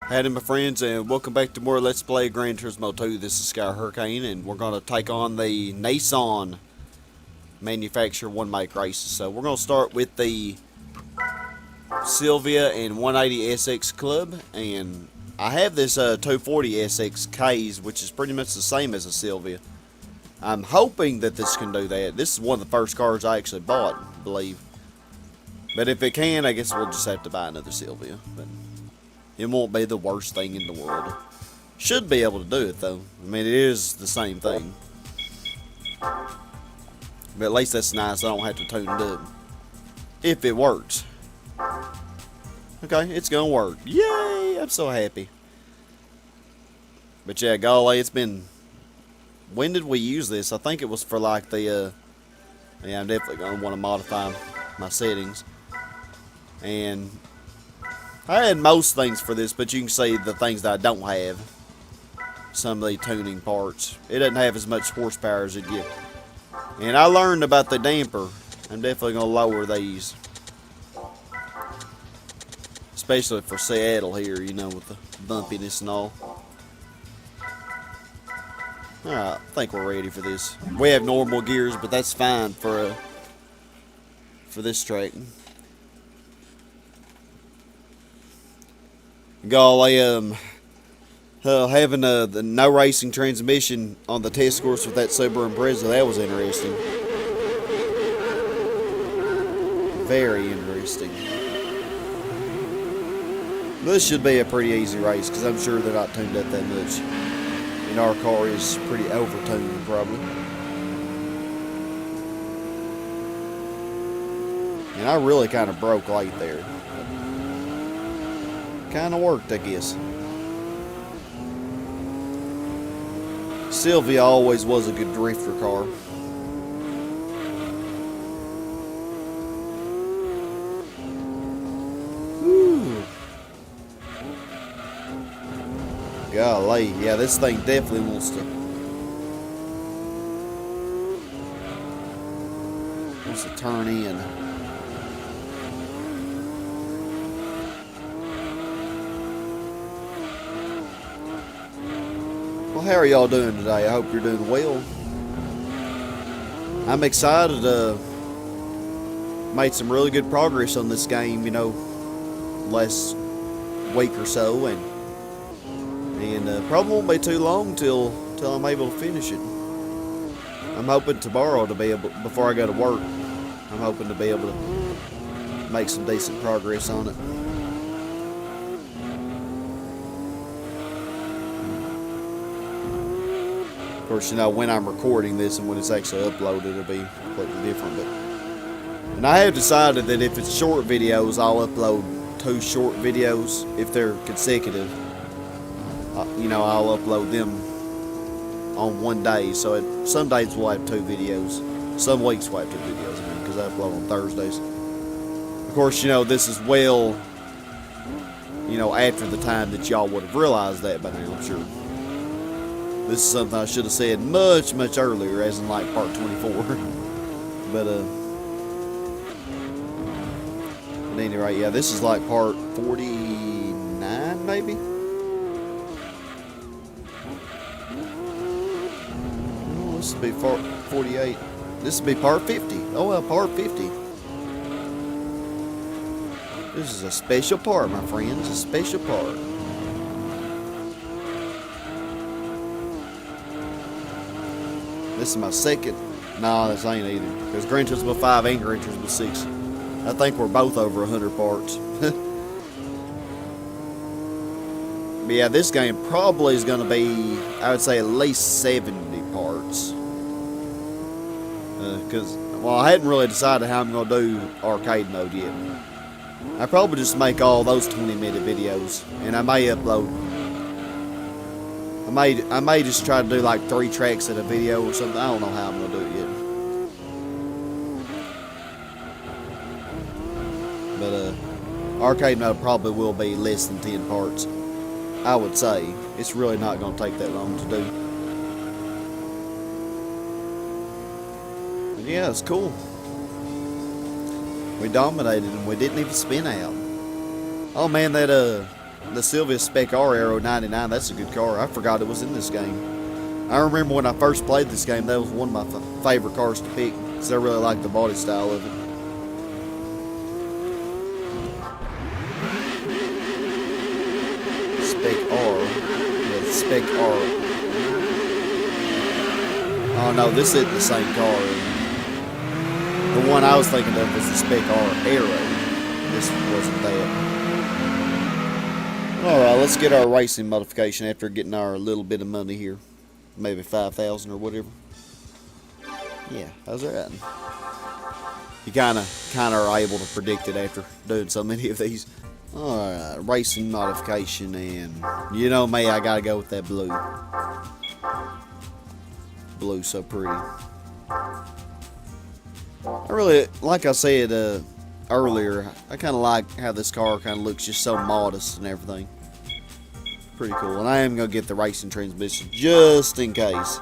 Howdy my friends, and welcome back to more Let's Play Gran Turismo 2. This is Sky Hurricane, and we're going to take on the Nissan manufacturer one make races. So we're going to start with the Sylvia and 180 SX Club, and I have this 240 SXKs, which is pretty much the same as a Sylvia. I'm hoping that this can do that. This is one of the first cars I actually bought, I believe. But if it can, I guess we'll just have to buy another Sylvia. But it won't be the worst thing in the world. Should be able to do it though. I mean, it is the same thing. But at least that's nice. I don't have to tune it up. If it works. Okay, it's gonna work. Yay! I'm so happy. But yeah, golly, it's been... When did we use this? I think it was for like the... Yeah, I'm definitely gonna want to modify my settings. And... I had most things for this, but you can see the things that I don't have. Some of the tuning parts. It doesn't have as much horsepower as it gets. And I learned about the damper. I'm definitely going to lower these. Especially for Seattle here, you know, with the bumpiness and all. Alright, I think we're ready for this. We have normal gears, but that's fine for this track. Golly, having the no racing transmission on the test course with that Subaru Impreza, that was interesting. Very interesting. This should be a pretty easy race because I'm sure they're not tuned up that much. And our car is pretty over-tuned probably. And I really kind of broke late there. Kind of worked, I guess. Sylvia always was a good drifter car. Whew. Golly, yeah, this thing definitely wants to turn in. Well, how are y'all doing today? I hope you're doing well. I'm excited. Made some really good progress on this game, you know, last week or so, and probably won't be too long till I'm able to finish it. I'm hoping tomorrow to be able, before I go to work, I'm hoping to be able to make some decent progress on it. Of course, you know, when I'm recording this and when it's actually uploaded, it'll be completely different. And I have decided that if it's short videos, I'll upload 2 short videos. If they're consecutive, you know, I'll upload them on one day. So some days we'll have 2 videos. Some weeks we'll have 2 videos, I mean, because I upload on Thursdays. Of course, you know, this is well, you know, after the time that y'all would have realized that by now, I'm sure. This is something I should have said much, much earlier, as in like part 24. But at any rate, yeah, this is like part 49, maybe? Oh, this would be part 48. This would be part 50. Oh, well, part 50. This is a special part, my friends, a special part. This is my second. No, this ain't either. Because Gran Turismo 5 and Gran Turismo 6. I think we're both over 100 parts. But yeah, this game probably is going to be, I would say, at least 70 parts. Because, well, I hadn't really decided how I'm going to do arcade mode yet. I probably just make all those 20-minute videos. And I may upload... I may just try to do like 3 tracks in a video or something. I don't know how I'm going to do it yet. But arcade mode probably will be less than 10 parts. I would say. It's really not going to take that long to do. But yeah, it's cool. We dominated and we didn't even spin out. Oh man, that the Sylvia Spec R Aero 99. That's a good car. I forgot it was in this game. I remember when I first played this game, that was one of my favorite cars to pick because I really like the body style of it. Spec R. Yeah, Spec R. Oh no, this isn't the same car. The one I was thinking of was the Spec R Aero. This wasn't that. Alright, let's get our racing modification after getting our little bit of money here. Maybe 5,000 or whatever. Yeah, how's that? You kinda are able to predict it after doing so many of these. Alright, racing modification, and you know me, I gotta go with that blue. Blue's so pretty. I really, like I said earlier, I kind of like how this car kind of looks just so modest and everything. Pretty cool. And I am going to get the racing transmission just in case.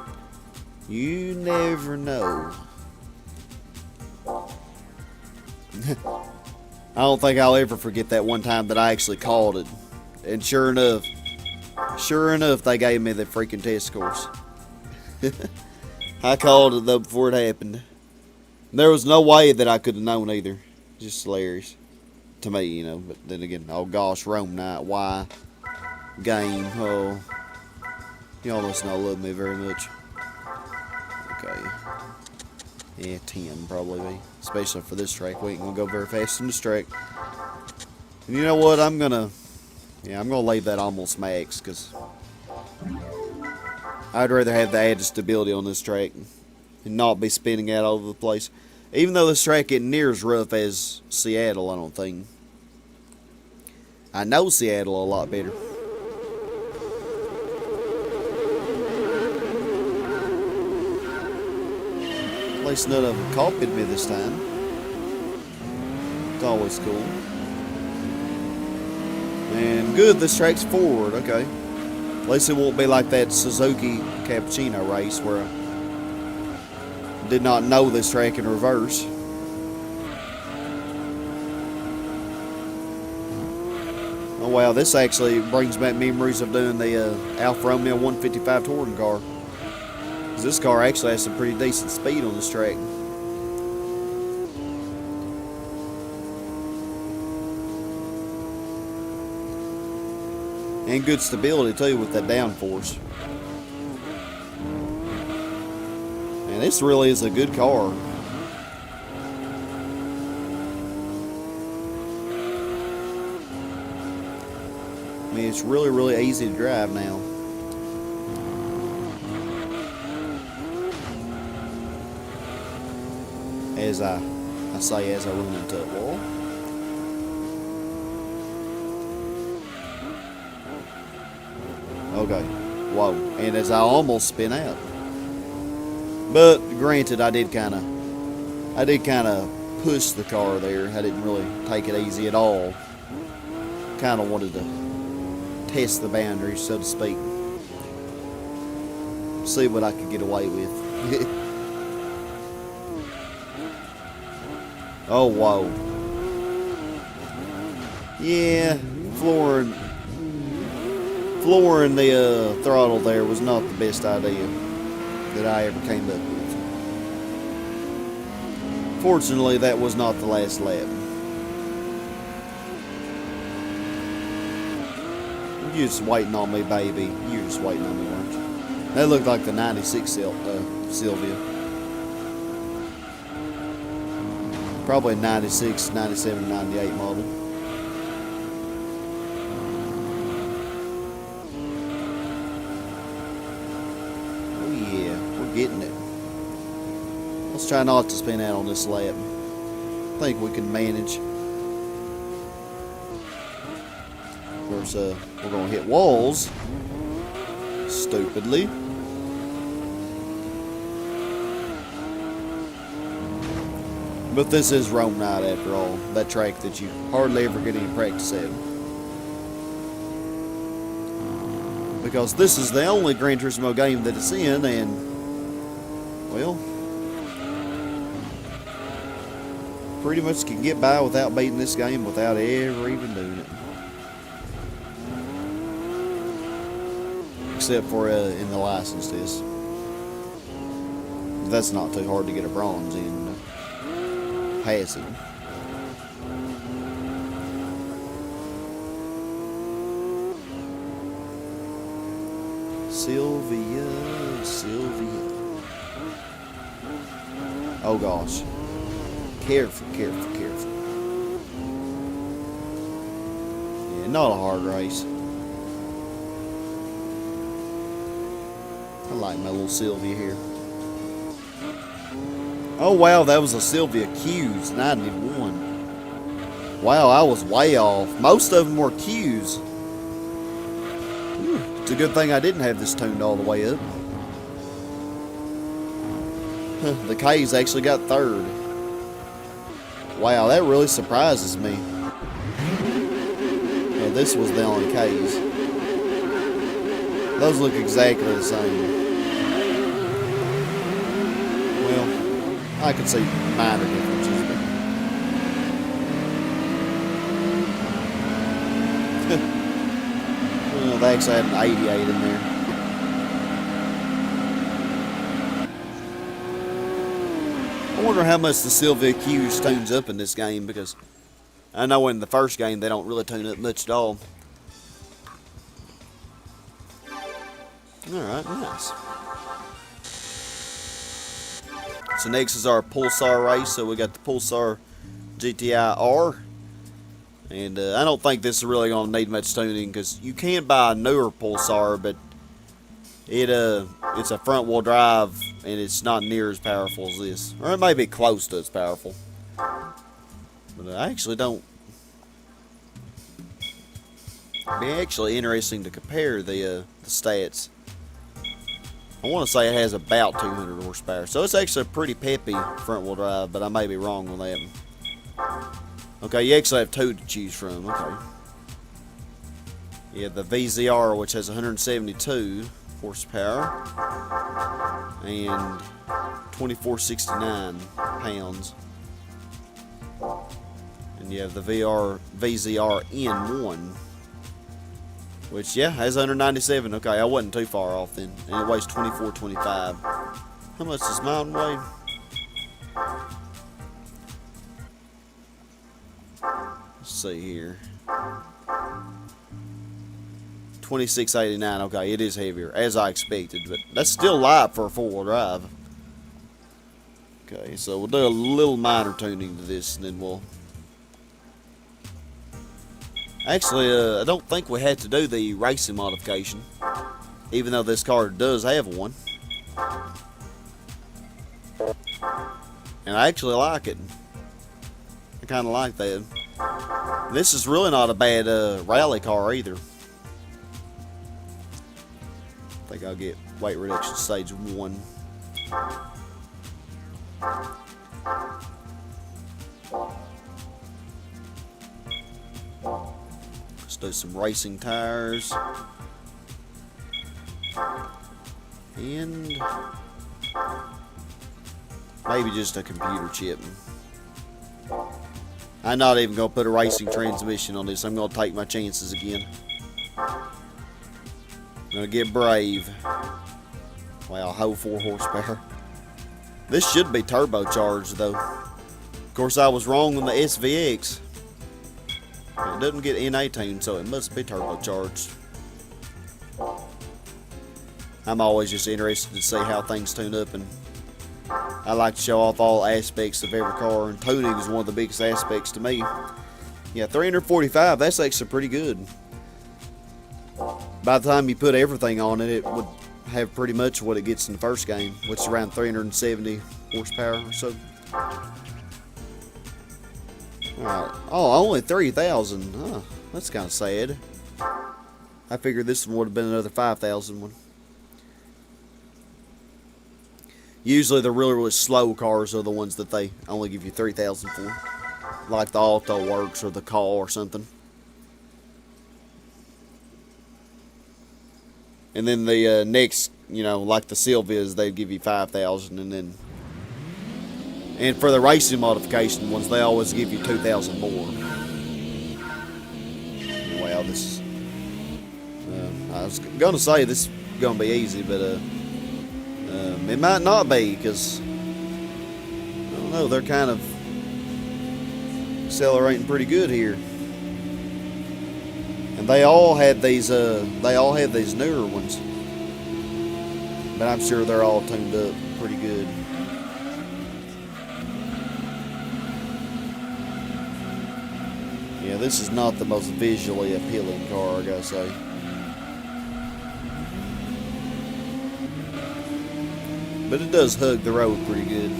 You never know. I don't think I'll ever forget that one time that I actually called it. And sure enough, they gave me the freaking test scores. I called it though before it happened. There was no way that I could have known either. Just hilarious to me, you know. But then again, oh gosh, Rome night, why? Game, oh. Y'all must not love me very much. Okay. Yeah, 10 probably. Especially for this track. We ain't gonna go very fast in this track. And you know what? I'm gonna leave that almost max, because I'd rather have the added stability on this track and not be spinning out all over the place. Even though this track isn't near as rough as Seattle, I don't think. I know Seattle a lot better. At least none of them copied me this time. It's always cool. And good, this track's forward, okay. At least it won't be like that Suzuki Cappuccino race where I did not know this track in reverse. Oh wow, this actually brings back memories of doing the Alfa Romeo 155 touring car. Because this car actually has some pretty decent speed on this track. And good stability too with that downforce. And this really is a good car. I mean, it's really, really easy to drive now. As I say as I run into a wall. Okay, whoa, and as I almost spin out. But granted, I did kind of push the car there. I didn't really take it easy at all. Kind of wanted to test the boundaries, so to speak. See what I could get away with. Oh, whoa. Yeah, flooring the throttle there was not the best idea that I ever came up with. Fortunately, that was not the last lap. You're just waiting on me, baby. You're just waiting on me, weren't you? That looked like the 96 Sylvia. Probably 96, 97, 98 model. Oh yeah, we're getting it. Let's try not to spin out on this lap. I think we can manage. Of course, we're going to hit walls. Stupidly. But this is Rome night after all. That track that you hardly ever get any practice at. Because this is the only Gran Turismo game that it's in, and, well, pretty much can get by without beating this game without ever even doing it. except for in the license test. That's not too hard to get a bronze in passing. Sylvia. Oh gosh. Careful. Yeah, not a hard race. I like my little Sylvia here. Oh wow, that was a Sylvia Q's 91. Wow, I was way off. Most of them were Q's. It's a good thing I didn't have this tuned all the way up. The K's actually got third. Wow, that really surprises me. Yeah, this was the only K's. Those look exactly the same. Well, I could see minor differences, but well, they actually had an 88 in there. I wonder how much the Sylvia Q's tunes up in this game, because I know in the first game they don't really tune up much at all. Alright, nice. So next is our Pulsar race. So we got the Pulsar GTI R. And I don't think this is really going to need much tuning, because you can buy a newer Pulsar, but it's a front wheel drive and it's not near as powerful as this. Or it may be close to as powerful. But I actually don't. It'd be actually interesting to compare the stats. I want to say it has about 200 horsepower. So it's actually a pretty peppy front wheel drive, but I may be wrong on that one. Okay, you actually have two to choose from. Okay. Yeah, the VZR, which has 172 horsepower and 2469 pounds. And you have the VZR N1, which, yeah, has 197. Okay, I wasn't too far off then. And it weighs 2425. How much does mine weigh? Let's see here. 2689. Okay, it is heavier, as I expected, but that's still light for a four-wheel drive. Okay, so we'll do a little minor tuning to this, and then we'll... Actually, I don't think we had to do the racing modification, even though this car does have one. And I actually like it. I kind of like that. This is really not a bad rally car either. I think I'll get weight reduction stage 1. Let's do some racing tires. And maybe just a computer chip. I'm not even going to put a racing transmission on this. I'm going to take my chances again. I'm going to get brave. Wow, whole 4 horsepower. This should be turbocharged though. Of course, I was wrong on the SVX. It doesn't get NA tuned, so it must be turbocharged. I'm always just interested to see how things tune up, and I like to show off all aspects of every car, and tuning is one of the biggest aspects to me. Yeah, 345, that's actually pretty good. By the time you put everything on it, it would have pretty much what it gets in the first game, which is around 370 horsepower or so. Alright, oh, only 3,000. Oh, that's kind of sad. I figured this one would have been another 5,000 one. Usually the really, really slow cars are the ones that they only give you 3,000 for. Like the Auto Works or the Call or something. And then the next, you know, like the Sylvias, they give you 5,000, and then... And for the racing modification ones, they always give you 2,000 more. Wow, this... I was going to say, this gonna be easy, but it might not be, because I don't know, they're kind of accelerating pretty good here. And they all had these newer ones, but I'm sure they're all tuned up pretty good. Yeah, this is not the most visually appealing car, I gotta say. But it does hug the road pretty good.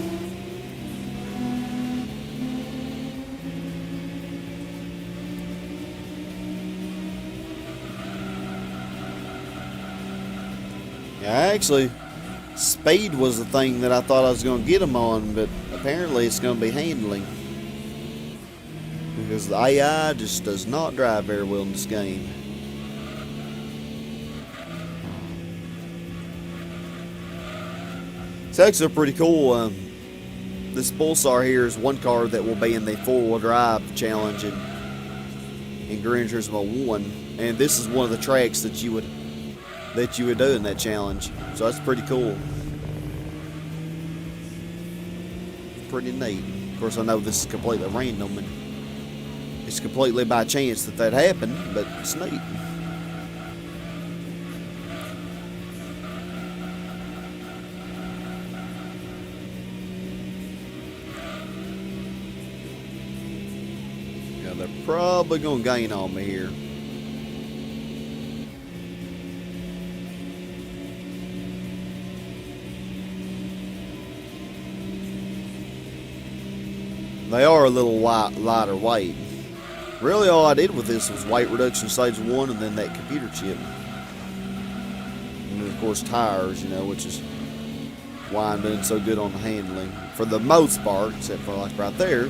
Yeah, actually, speed was the thing that I thought I was going to get them on, but apparently it's going to be handling. Because the AI just does not drive very well in this game. It's actually pretty cool. This Pulsar here is one car that will be in the 4-wheel drive challenge in Gran Turismo 1, and this is one of the tracks that you would do in that challenge. So that's pretty cool. Pretty neat. Of course, I know this is completely random and it's completely by chance that happened, but it's neat. Yeah, they're probably gonna gain on me here. They are a little lighter weight. Really, all I did with this was weight reduction stage 1 and then that computer chip. And then, of course, tires, you know, which is why I'm doing so good on the handling. For the most part, except for like right there.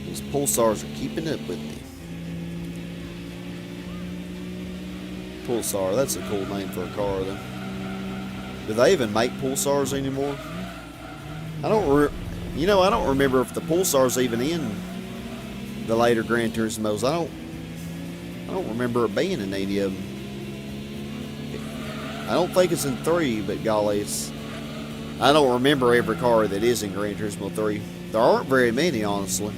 These Pulsars are keeping up with me. Pulsar, that's a cool name for a car, though. Do they even make Pulsars anymore? I don't remember if the Pulsar's even in the later Gran Turismos. I don't remember it being in any of them. I don't think it's in 3, but golly, I don't remember every car that is in Gran Turismo 3. There aren't very many, honestly.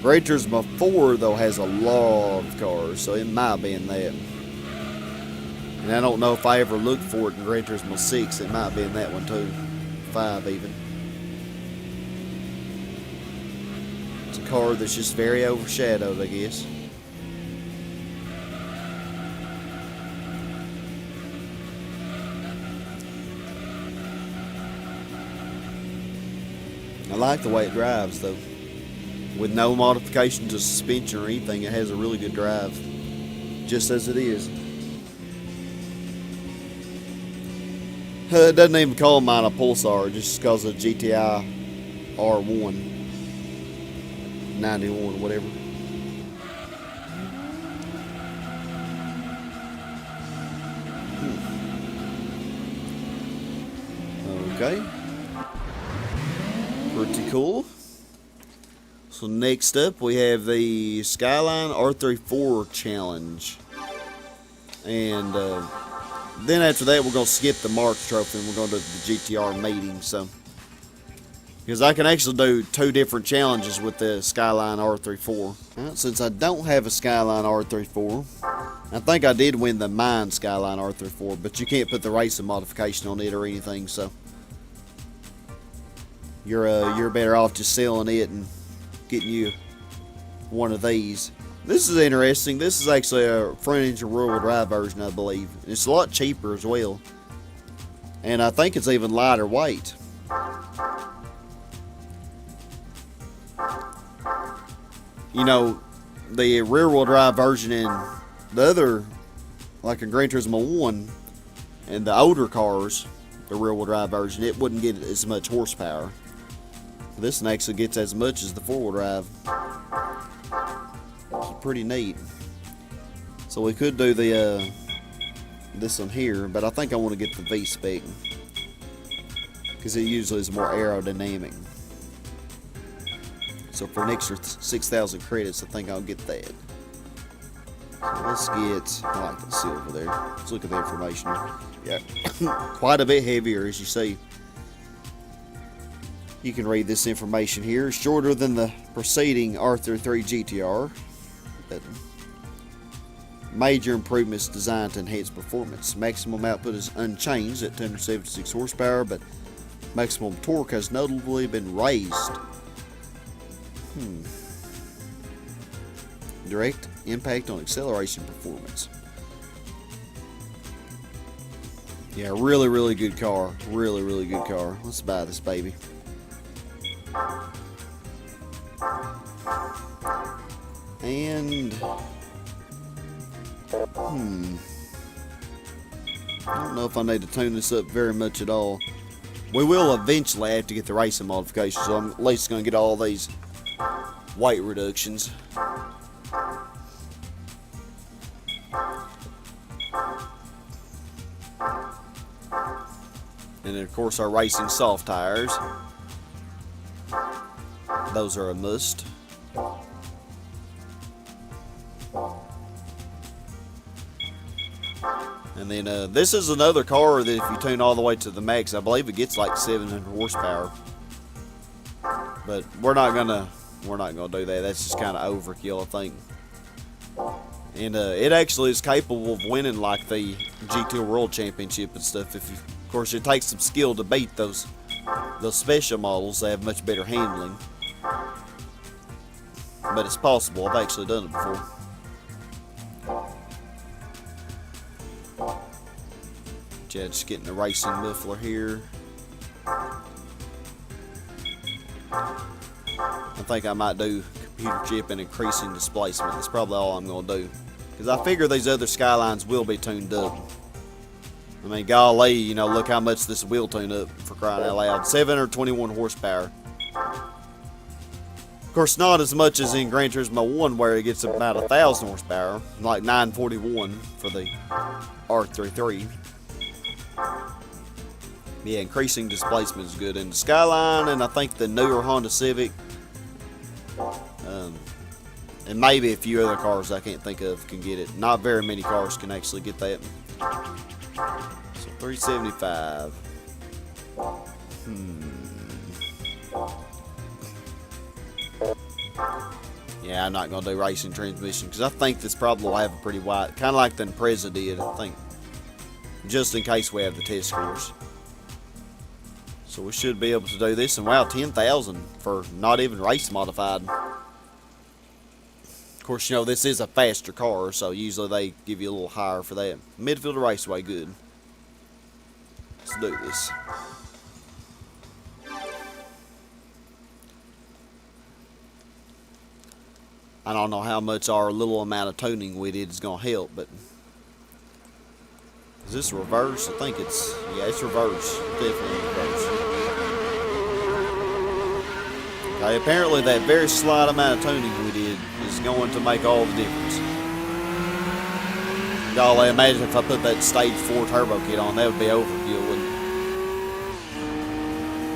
Gran Turismo 4, though, has a lot of cars, so it might be in that. And I don't know if I ever looked for it in Gran Turismo 6. It might be in that one too. 5 even. It's a car that's just very overshadowed, I guess. I like the way it drives, though. With no modification to suspension or anything, it has a really good drive. Just as it is. It doesn't even call mine a Pulsar just because of GTI R1 91, whatever. Okay. Pretty cool. So next up we have the Skyline R34 challenge. And then after that, we're going to skip the Marks Trophy and we're going to do the GTR meeting. So, because I can actually do 2 different challenges with the Skyline R34. Right, since I don't have a Skyline R34, I think I did win the mine Skyline R34, but you can't put the racing modification on it or anything. So, you're better off just selling it and getting you one of these. This is interesting. This is actually a front engine rear-wheel drive version, I believe. It's a lot cheaper as well. And I think it's even lighter weight. You know, the rear-wheel drive version in the other, like in Gran Turismo 1, and the older cars, the rear-wheel drive version, it wouldn't get as much horsepower. This one actually gets as much as the 4-wheel drive. Pretty neat. So we could do the this one here, but I think I want to get the V-Spec because it usually is more aerodynamic. So for an extra 6,000 credits, I think I'll get that. So let's get, I like the silver there. Let's look at the information. Yeah, quite a bit heavier, as you see. You can read this information here. Shorter than the preceding R33 GTR. But major improvements designed to enhance performance. Maximum output is unchanged at 276 horsepower, but maximum torque has notably been raised. Direct impact on acceleration performance. Yeah, really, really good car. Really, really good car. Let's buy this baby. And I don't know if I need to tune this up very much at all. We will eventually have to get the racing modifications, so I'm at least going to get all these weight reductions. And then of course our racing soft tires. Those are a must. And then this is another car that if you tune all the way to the max, I believe it gets like 700 horsepower. But we're not gonna do that. That's just kind of overkill, I think. And it actually is capable of winning like the GT World Championship and stuff. If you, of course, it takes some skill to beat those special models. They have much better handling. But it's possible. I've actually done it before. Yeah, just getting the racing muffler here. I think I might do computer chip and increasing displacement. That's probably all I'm going to do. Because I figure these other Skylines will be tuned up. I mean, golly, you know, look how much this will tune up, for crying out loud. 721 horsepower. Of course, not as much as in Gran Turismo 1 where it gets about 1,000 horsepower. Like 941 for the R33. Yeah, increasing displacement is good. And the Skyline and I think the newer Honda Civic. And maybe a few other cars I can't think of can get it. Not very many cars can actually get that. So 375. Yeah, I'm not going to do racing transmission because I think this probably will have a pretty wide, kind of like the Impreza did, I think. Just in case we have the test scores. So we should be able to do this. And wow, 10,000 for not even race modified. Of course, you know, this is a faster car, so usually they give you a little higher for that. Midfield Raceway, good. Let's do this. I don't know how much our little amount of tuning we did is going to help, but... Is this reverse? I think it's... Yeah, it's reverse. Definitely reverse. Okay, apparently that very slight amount of tuning we did is going to make all the difference. Golly, imagine if I put that Stage 4 turbo kit on, that would be overkill, wouldn't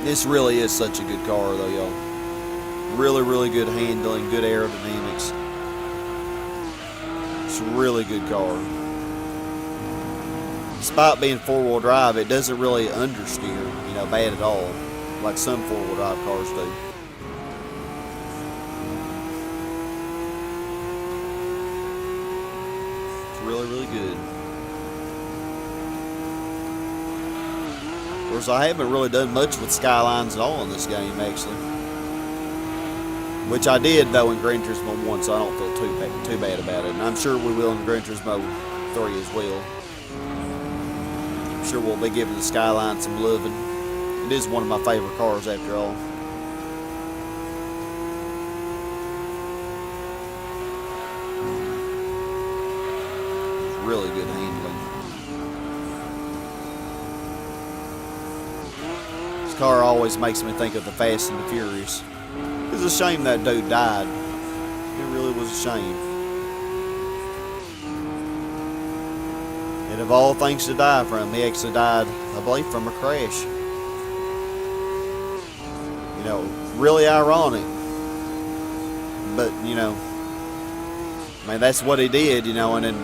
it? This really is such a good car, though, y'all. Really, really good handling, good aerodynamics. It's a really good car. Despite being four-wheel drive, it doesn't really understeer, you know, bad at all, like some four-wheel drive cars do. It's really, really good. Of course, I haven't really done much with Skylines at all in this game, actually. Which I did, though, in Gran Turismo 1, so I don't feel too bad about it. And I'm sure we will in Gran Turismo 3 as well. I'm sure we'll be giving the Skyline some loving. It is one of my favorite cars, after all. It's really good handling. This car always makes me think of the Fast and the Furious. It's a shame that dude died. It really was a shame. And of all things to die from, he actually died, I believe, from a crash. You know, really ironic. but, you know, I mean, that's what he did, you know, and then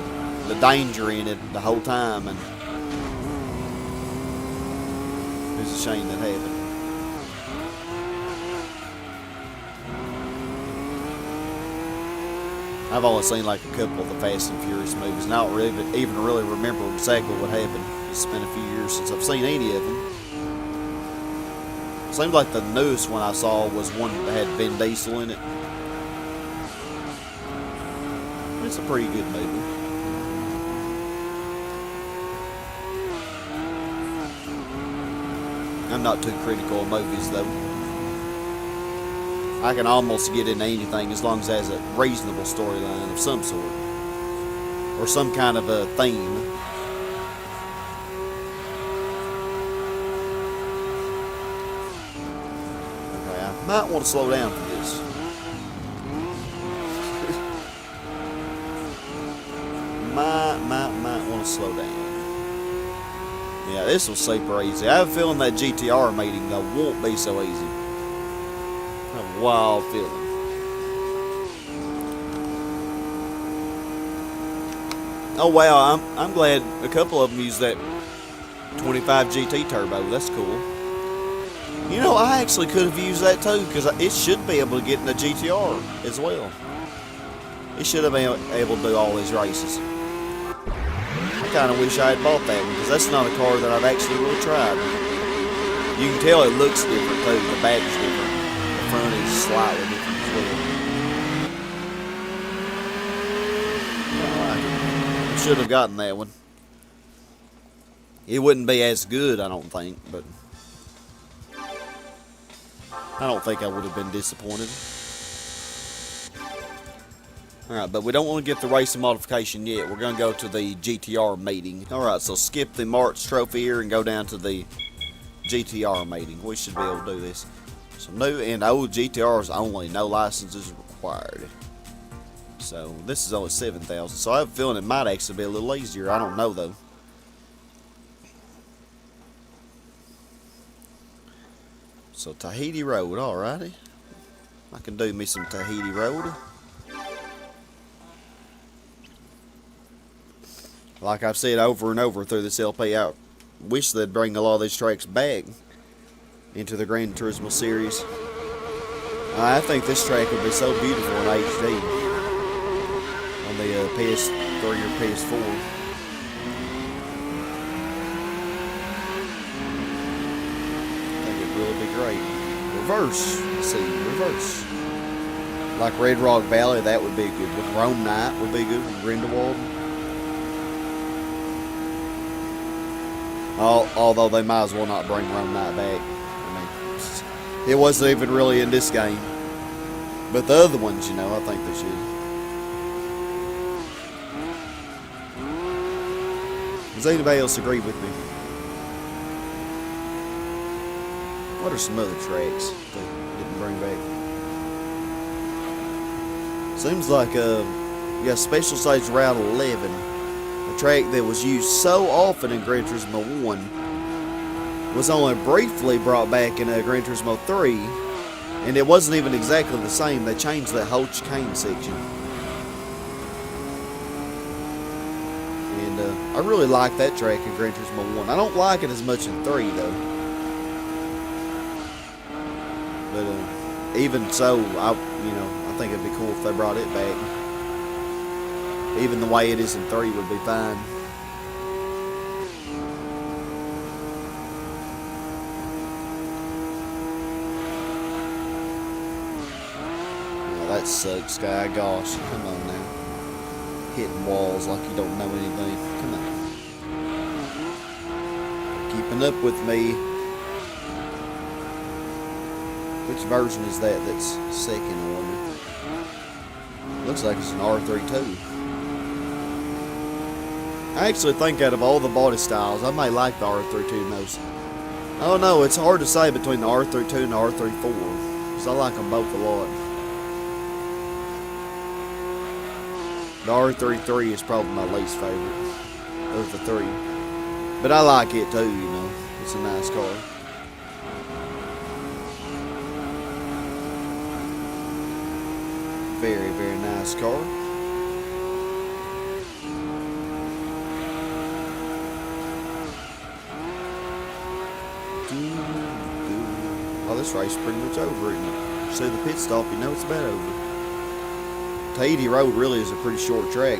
the danger in it the whole time, and it's a shame that happened. I've only seen like a couple of the Fast and Furious movies, and I don't really even really remember exactly what happened. It's been a few years since I've seen any of them. Seems like the newest one I saw was one that had Vin Diesel in it. It's a pretty good movie. I'm not too critical of movies though. I can almost get into anything as long as it has a reasonable storyline of some sort. Or some kind of a theme. Okay, I might want to slow down for this. might want to slow down. Yeah, this was super easy. I have a feeling that GTR meeting though won't be so easy. A wild feeling. Oh wow, I'm glad a couple of them use that 25 GT turbo. That's cool. You know, I actually could have used that too, because it should be able to get in the GTR as well. It should have been able to do all these races. I kind of wish I had bought that one, because that's not a car that I've actually really tried. You can tell it looks different too. The back is different. The front is slightly different as well. I should have gotten that one. It wouldn't be as good, I don't think, but I don't think I would have been disappointed. Alright, but we don't want to get the racing modification yet. We're going to go to the GTR meeting. Alright, so skip the March trophy here and go down to the GTR meeting. We should be able to do this. So new and old GTRs only. No licenses required. So this is only 7,000. So I have a feeling it might actually be a little easier. I don't know though. So Tahiti Road, alrighty. I can do me some Tahiti Road. Like I've said over and over through this LP, I wish they'd bring a lot of these tracks back into the Gran Turismo series. I think this track would be so beautiful in HD on the PS3 or PS4. I think it'd really be great. Reverse, let's see, reverse. Like Red Rock Valley, that would be good. With Rome Night would be good. With Grindelwald. Although they might as well not bring Rome Night back. I mean, it wasn't even really in this game. But the other ones, you know, I think they should. Does anybody else agree with me? What are some other tracks they didn't bring back? Seems like yeah, Special Stage Route 11. A track that was used so often in Gran Turismo 1 was only briefly brought back in Gran Turismo 3, and it wasn't even exactly the same. They changed that whole chicane section. And I really like that track in Gran Turismo 1. I don't like it as much in 3 though. But even so, I think it'd be cool if they brought it back. Even the way it is in 3 would be fine. Oh, that sucks, guy. Gosh, come on now. Hitting walls like you don't know anything. Come on. Keeping up with me. Which version is that that's second, I wonder? Looks like it's an R32. I actually think out of all the body styles, I may like the R32 most. I don't know, it's hard to say between the R32 and the R34, because I like them both a lot. The R33 is probably my least favorite of the three. But I like it too, you know. It's a nice car. Very, very nice car. Oh, this race is pretty much over, isn't it? You see the pit stop, you know it's about over. Tahiti Road really is a pretty short track.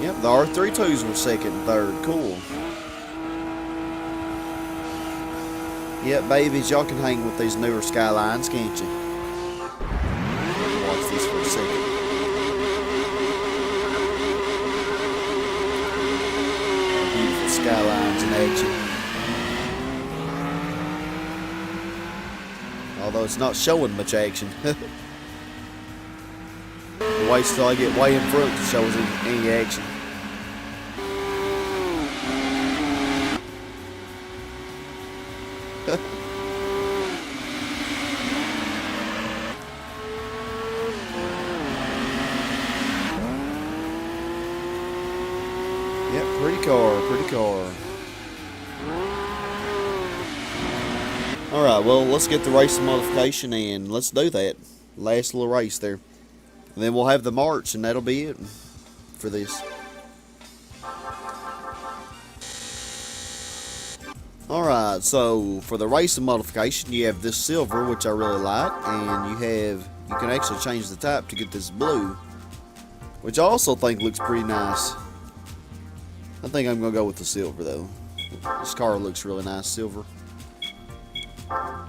Yep, the R32s were second and third. Cool. Yep, babies, y'all can hang with these newer Skylines, can't you? Watch this for a second. Beautiful Skylines in action. Although it's not showing much action. Wait till I get way in front to show us any action. Yep, pretty car, pretty car. Alright, well, let's get the race modification and let's do that. Last little race there. And then we'll have the March, and that'll be it for this. Alright, so for the racing modification, you have this silver, which I really like, and you can actually change the type to get this blue, which I also think looks pretty nice. I think I'm going to go with the silver, though. This car looks really nice, silver.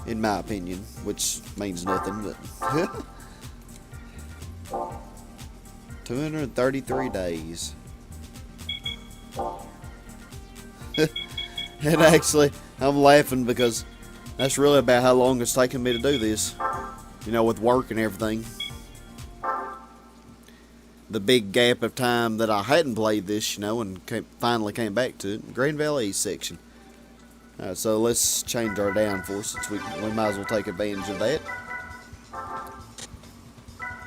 In my opinion, which means nothing, but... 233 days. And actually, I'm laughing because that's really about how long it's taken me to do this. You know, with work and everything. The big gap of time that I hadn't played this, you know, and finally came back to it. Grand Valley section. Alright, so let's change our downforce since we might as well take advantage of that.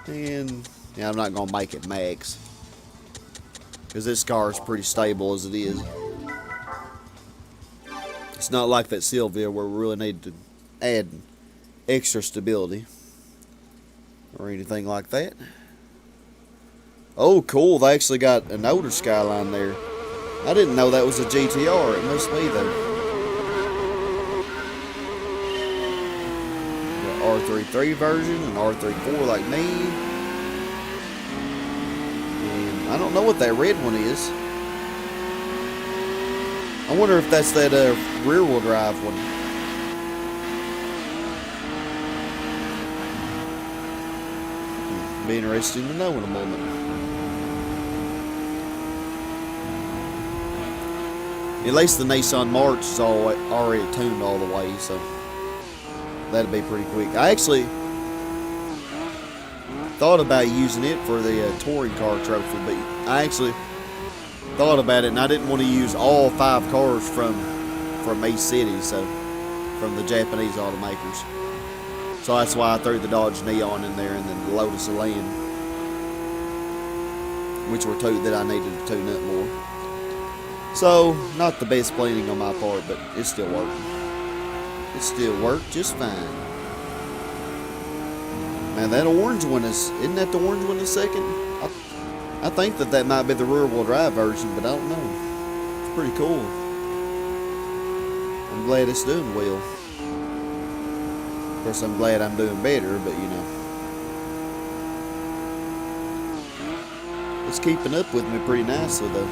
And yeah, I'm not going to make it max, because this car is pretty stable as it is. It's not like that Sylvia where we really need to add extra stability or anything like that. Oh, cool. They actually got an older Skyline there. I didn't know that was a GTR. It must be, though. R33 version and R34 like me. And I don't know what that red one is. I wonder if that's that rear wheel drive one. Be interesting to know in a moment. At least the Nissan March is already tuned all the way, so that'd be pretty quick. I actually thought about using it for the touring car trophy, but I actually thought about it, and I didn't want to use all 5 cars from East City, so from the Japanese automakers. So that's why I threw the Dodge Neon in there, and then the Lotus Elan, which were 2 that I needed to tune up more. So not the best planning on my part, but it still worked. It still worked just fine. Man, that orange one isn't that the orange one in second? I think that might be the rear wheel drive version, but I don't know. It's pretty cool. I'm glad it's doing well. Of course, I'm glad I'm doing better, but you know. It's keeping up with me pretty nicely, though.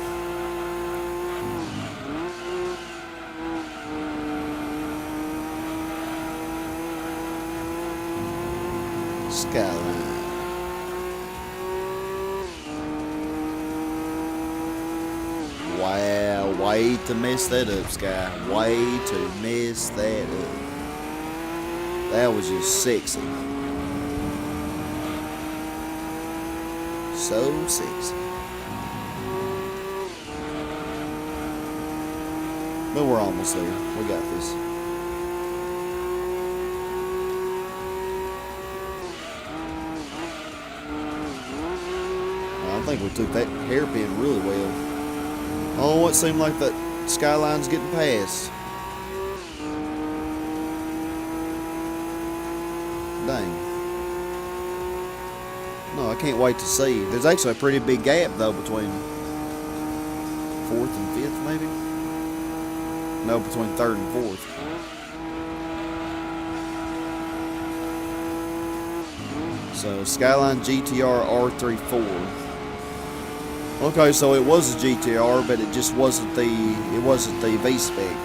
Skyline. Wow, way to mess that up, Sky. Way to mess that up. That was just sexy. So sexy. But we're almost there. We got this. I think we took that hairpin really well. Oh, it seemed like that Skyline's getting past. Dang. No, I can't wait to see. There's actually a pretty big gap, though, between 4th and 5th, maybe? No, between 3rd and 4th. So, Skyline GTR R34. Okay, so it was a GTR, but it just wasn't the V-Spec.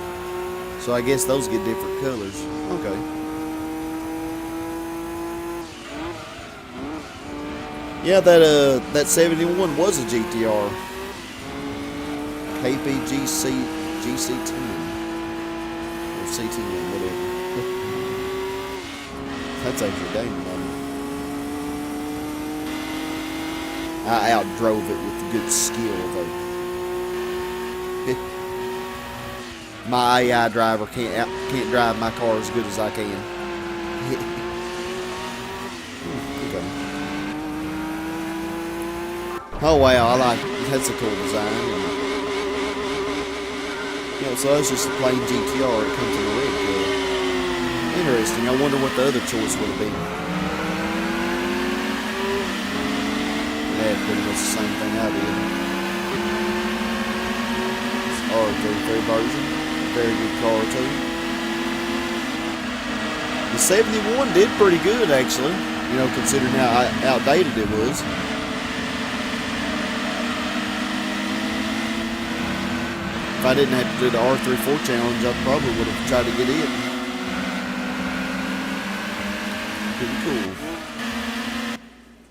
So I guess those get different colors. Okay. Yeah, that 71 was a GTR. KPGC GC10 or C10, whatever. That's actually dang. I outdrove it with good skill, though. My AI driver can't drive my car as good as I can. Okay. Oh wow, I like it. That's a cool design. So that's just a plain GTR. It comes in a red color. Interesting. I wonder what the other choice would have been. Yeah, pretty much the same thing I did. It's R33 version. Very good car too. The 71 did pretty good actually, considering how outdated it was. If I didn't have to do the R34 challenge, I probably would have tried to get it. Pretty cool.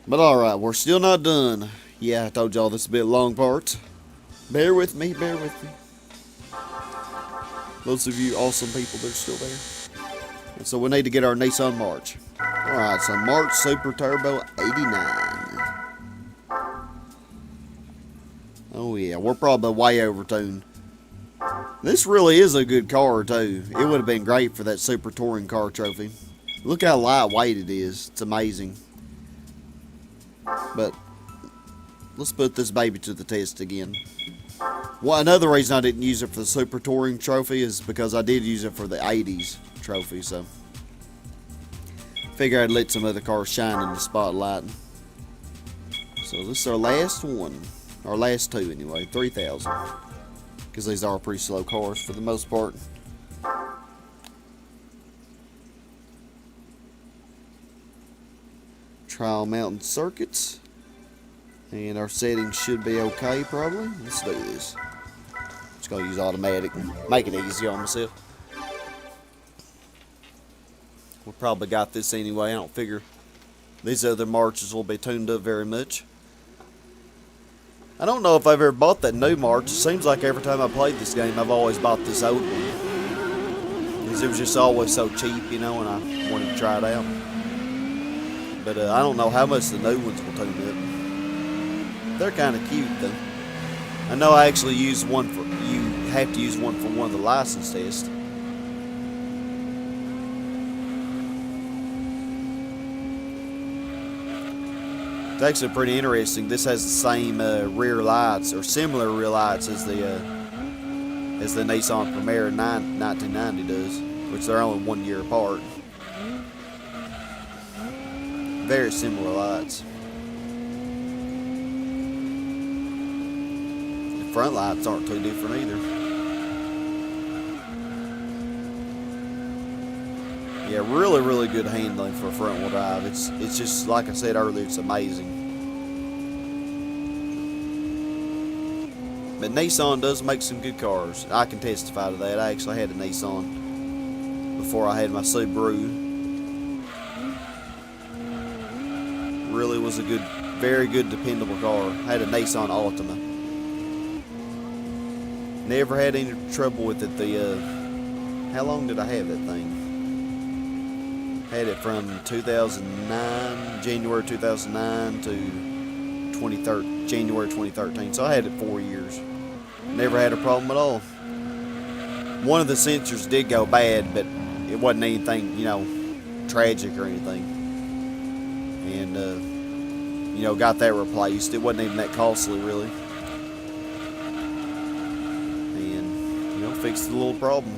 But alright, we're still not done. Yeah, I told y'all this would be a long part. Bear with me, bear with me. Those of you awesome people that are still there. And so we need to get our Nissan March. Alright, so March Super Turbo 89. Oh yeah, we're probably way overtuned. This really is a good car too. It would have been great for that Super Touring Car trophy. Look how lightweight it is. It's amazing. But let's put this baby to the test again. Well, another reason I didn't use it for the Super Touring trophy is because I did use it for the 80s trophy, so figure I'd let some other cars shine in the spotlight. So this is our last one, our last two anyway, 3,000, because these are pretty slow cars for the most part. Trial mountain circuits, and our settings should be okay probably. Let's do this. Just gonna use automatic and make it easy on myself. We probably got this anyway. I don't figure these other marches will be tuned up very much. I don't know if I've ever bought that new march. It seems like every time I played this game I've always bought this old one, because it was just always so cheap, and I wanted to try it out. But I don't know how much the new ones will tune up. They're kind of cute though. I know I actually use one for, you have to use one for one of the license tests. It's actually pretty interesting. This has the same rear lights, or similar rear lights as the Nissan Primera 1990 does, which they're only 1 year apart. Very similar lights. The front lights aren't too different either. Yeah, really, really good handling for a front wheel drive. It's just, like I said earlier, it's amazing. But Nissan does make some good cars. I can testify to that. I actually had a Nissan before I had my Subaru. Really was a good, very good, dependable car. I had a Nissan Altima. Never had any trouble with it. How long did I have that thing? Had it from 2009, January 2009 to January 2013. So I had it 4 years. Never had a problem at all. One of the sensors did go bad, but it wasn't anything, tragic or anything. And, got that replaced. It wasn't even that costly, really. And, fixed the little problem.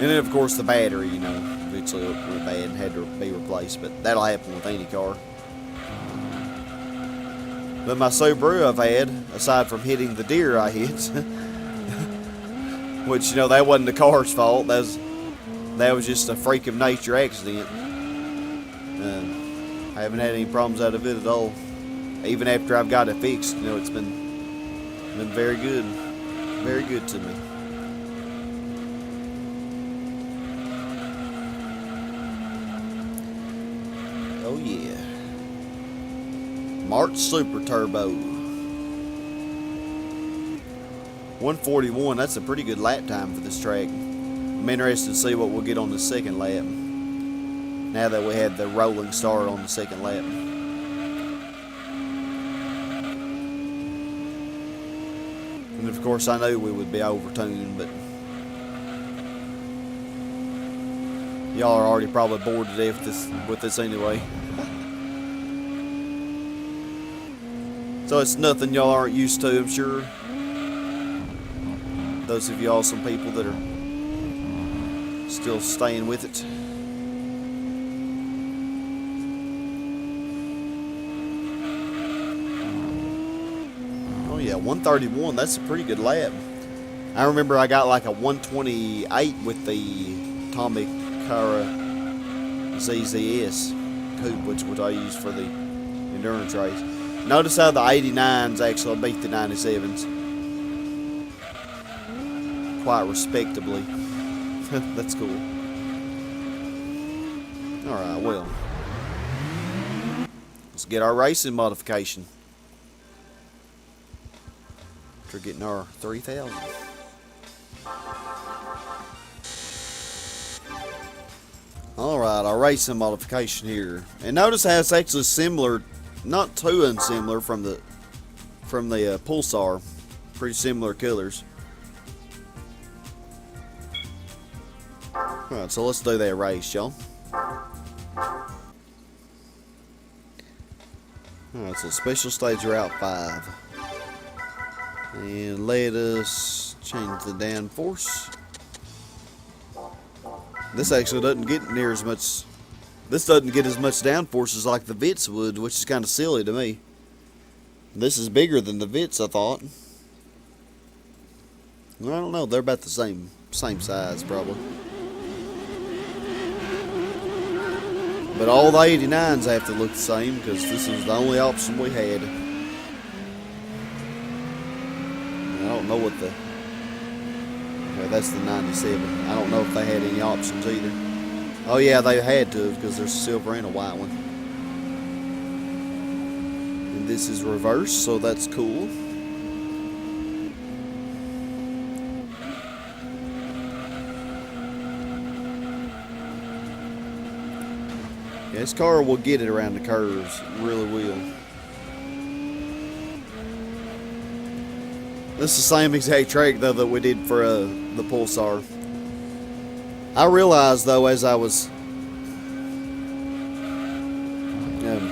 And then, of course, the battery, you know, eventually went bad and had to be replaced. But that'll happen with any car. But my Subaru I've had, aside from hitting the deer I hit, which, you know, that wasn't the car's fault. That was just a freak of nature accident. I haven't had any problems out of it at all. Even after I've got it fixed, you know, it's been very good. Very good to me. Oh yeah. March Super Turbo. 141, that's a pretty good lap time for this track. I'm interested to see what we'll get on the second lap. Now that we have the rolling start on the second lap. And of course I knew we would be overtuned, but y'all are already probably bored to death with this anyway. So it's nothing y'all aren't used to, I'm sure. Those of you awesome people that are still staying with it. Oh yeah, 131, that's a pretty good lap. I remember I got like a 128 with the Tommy Cara ZZS coupe, which I use for the endurance race. Notice how the 89s actually beat the 97s. Quite respectably. That's cool. Alright, well. Let's get our racing modification. After getting our 3000. Alright, our racing modification here. And notice how it's actually similar, not too unsimilar from the Pulsar. Pretty similar colors. Alright, so let's do that race, y'all. Alright, so special stage route 5. And let us change the downforce. This actually doesn't get near as much. This doesn't get as much downforce as like the Vitz would, which is kind of silly to me. This is bigger than the Vitz, I thought. I don't know. They're about the same size, probably. But all the 89s have to look the same because this is the only option we had. I don't know what the... Okay, that's the 97. I don't know if they had any options either. Oh yeah, they had to because there's a silver and a white one. And this is reverse, so that's cool. Yeah, this car will get it around the curves. It really will. This is the same exact track though that we did for the Pulsar. I realized though as I was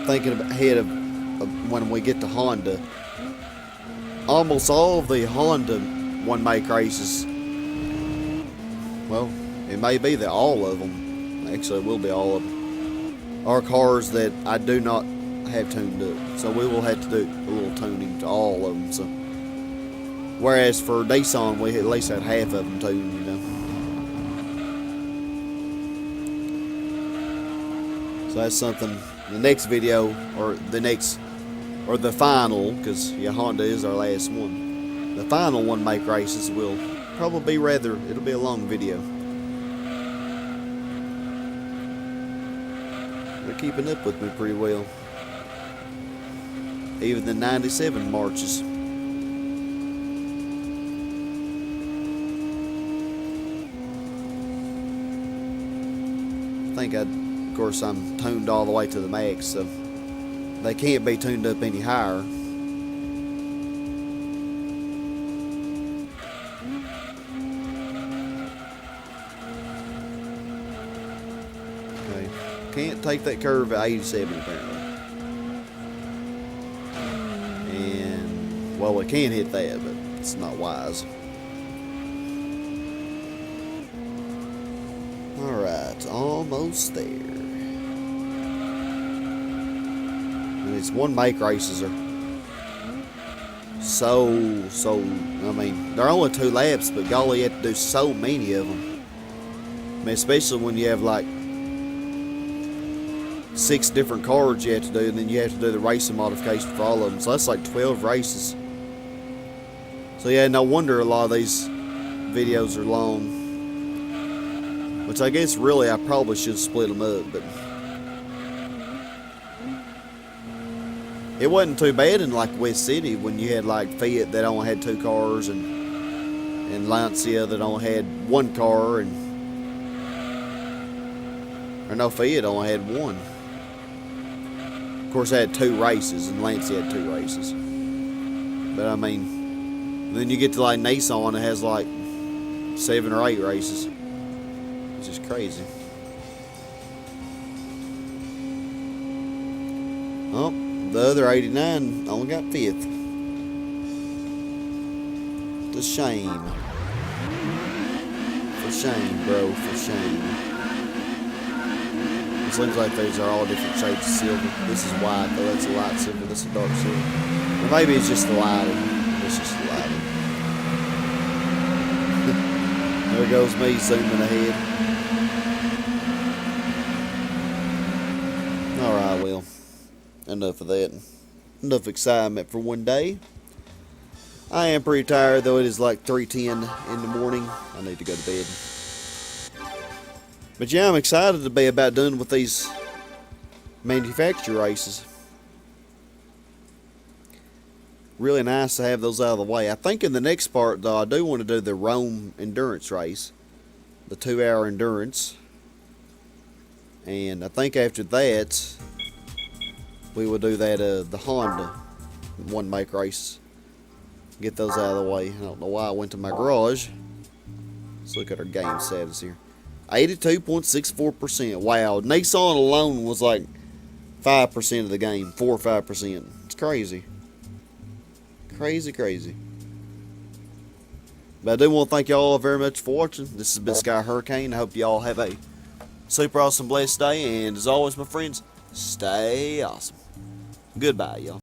thinking ahead of when we get to Honda, almost all of the Honda one-make races, well, it may be that all of them, actually it will be all of them, are cars that I do not have tuned up. So we will have to do a little tuning to all of them. So, whereas for Nissan, we at least had half of them tuned, you know. So that's something. The next video, or the final, because yeah, Honda is our last one. The final one-make races will probably be it'll be a long video. They're keeping up with me pretty well. Even the 97 marches. Of course, I'm tuned all the way to the max, so they can't be tuned up any higher. Okay, can't take that curve at 87 apparently. And, well, we can hit that, but it's not wise. almost there. And it's one make races are so, I mean, they're only 2 laps, but golly, you have to do so many of them. I mean, especially when you have like 6 different cars you have to do, and then you have to do the racing modification for all of them. So that's like 12 races. So yeah, no wonder a lot of these videos are long. Which I guess really I probably should split them up, but it wasn't too bad in like West City when you had like Fiat that only had 2 cars and Lancia that only had 1 car, and or no, Fiat only had 1. Of course, they had 2 races, and Lancia had 2 races. But I mean, then you get to like Nissan, it has like 7 or 8 races. It's just crazy. Oh, the other 89 only got 5th. The shame. For shame, bro. For shame. It seems like these are all different shades of silver. This is white, though. That's a light silver. That's a dark silver. Or maybe it's just the lighting. It's just the lighting. There goes me zooming ahead. Alright, well, enough of that. Enough excitement for one day. I am pretty tired, though. It is like 3:10 in the morning. I need to go to bed. But yeah, I'm excited to be about done with these manufacturer races. Really nice to have those out of the way. I think in the next part, though, I do want to do the Rome endurance race. The 2-hour endurance. And I think after that, we will do that the Honda 1 make race. Get those out of the way. I don't know why I went to my garage. Let's look at our game status here. 82.64%. Wow. Nissan alone was like 5% of the game. 4 or 5%. It's crazy. Crazy, crazy. But I do want to thank y'all very much for watching. This has been Sky Hurricane. I hope y'all have a super awesome, blessed day. And as always, my friends, stay awesome. Goodbye, y'all.